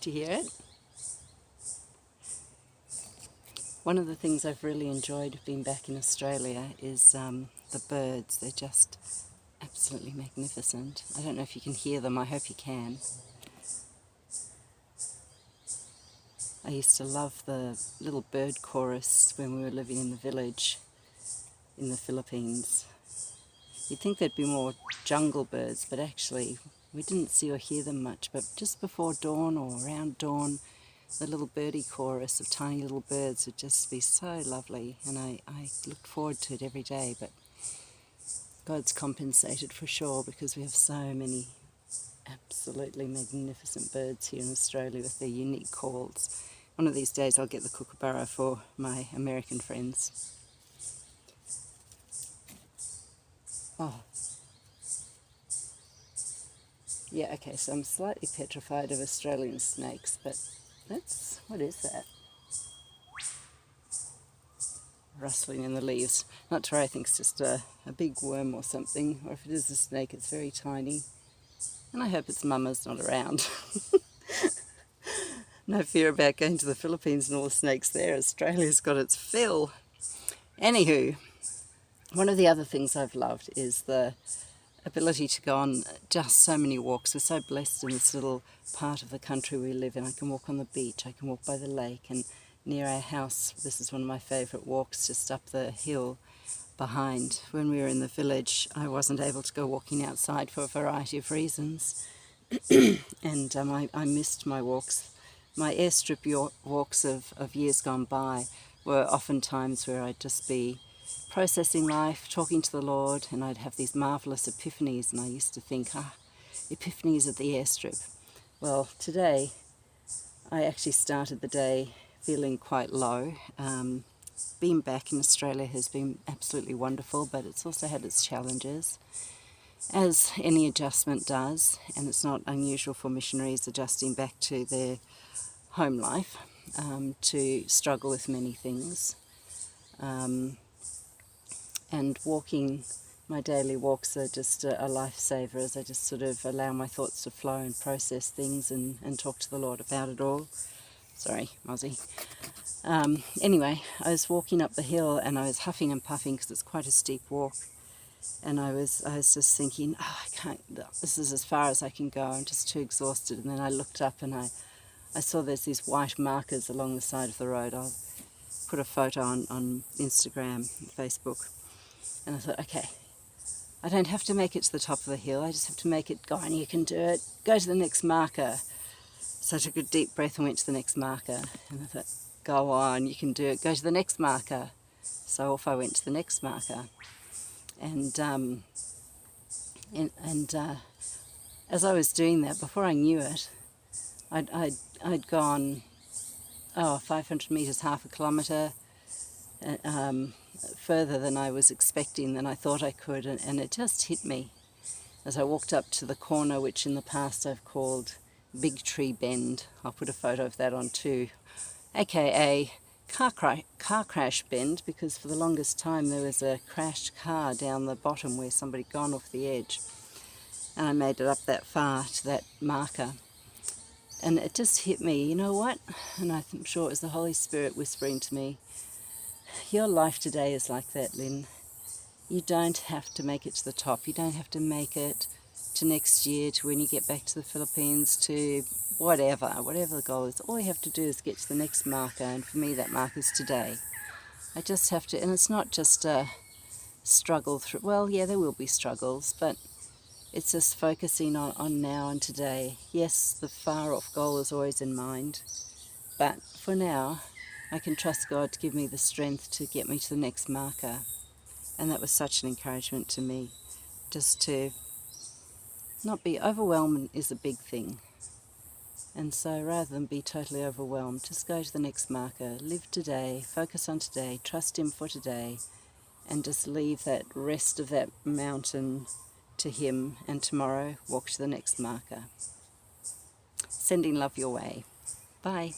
Did you hear it? One of the things I've really enjoyed being back in Australia is the birds. They're just absolutely magnificent. I don't know if you can hear them. I hope you can. I used to love the little bird chorus when we were living in the village in the Philippines. You'd think there'd be more jungle birds, but actually we didn't see or hear them much. But just before dawn or around dawn, the little birdie chorus of tiny little birds would just be so lovely, and I looked forward to it every day. But God's compensated for sure, because we have so many absolutely magnificent birds here in Australia with their unique calls. One of these days I'll get the kookaburra for my American friends. Oh. Yeah, okay, so I'm slightly petrified of Australian snakes, but what is that? Rustling in the leaves. Not sure, I think it's just a big worm or something, or if it is a snake, it's very tiny. And I hope its mama's not around. No fear about going to the Philippines and all the snakes there. Australia's got its fill. Anywho, one of the other things I've loved is the ability to go on just so many walks. We're so blessed in this little part of the country we live in. I can walk on the beach, I can walk by the lake, and near our house, this is one of my favourite walks, just up the hill behind. When we were in the village, I wasn't able to go walking outside for a variety of reasons, and I missed my walks. My airstrip walks of years gone by were often times where I'd just be processing life, talking to the Lord, and I'd have these marvellous epiphanies, and I used to think, epiphanies at the airstrip. Well, today I actually started the day feeling quite low. Being back in Australia has been absolutely wonderful, but it's also had its challenges, as any adjustment does, and it's not unusual for missionaries adjusting back to their home life to struggle with many things. And walking, my daily walks are just a lifesaver, as I just sort of allow my thoughts to flow and process things and talk to the Lord about it all. Sorry, Mozzie. Anyway, I was walking up the hill and I was huffing and puffing because it's quite a steep walk. And I was just thinking, I can't, this is as far as I can go, I'm just too exhausted. And then I looked up and I saw there's these white markers along the side of the road. I'll put a photo on Instagram, Facebook. And I thought, okay, I don't have to make it to the top of the hill, I just have to make it, go on, you can do it, go to the next marker. So I took a deep breath and went to the next marker, and I thought, go on, you can do it, go to the next marker. So off I went to the next marker. And as I was doing that, before I knew it, I'd gone 500 metres, half a kilometre, further than I was expecting, than I thought I could, and it just hit me as I walked up to the corner, which in the past I've called Big Tree Bend. I'll put a photo of that on too, aka car crash bend, because for the longest time there was a crashed car down the bottom where somebody had gone off the edge, and I made it up that far to that marker. And it just hit me, you know what? And I'm sure it was the Holy Spirit whispering to me, your life today is like that, Lynne. You don't have to make it to the top. You don't have to make it to next year, to when you get back to the Philippines, to whatever the goal is. All you have to do is get to the next marker, and for me that marker is today. I just have to, and it's not just a struggle through, well, yeah, there will be struggles, but it's just focusing on now and today. Yes, the far off goal is always in mind, but for now I can trust God to give me the strength to get me to the next marker. And that was such an encouragement to me, just to not be overwhelmed is a big thing. And so rather than be totally overwhelmed, just go to the next marker, live today, focus on today, trust Him for today, and just leave that rest of that mountain to Him, and tomorrow walk to the next marker. Sending love your way. Bye.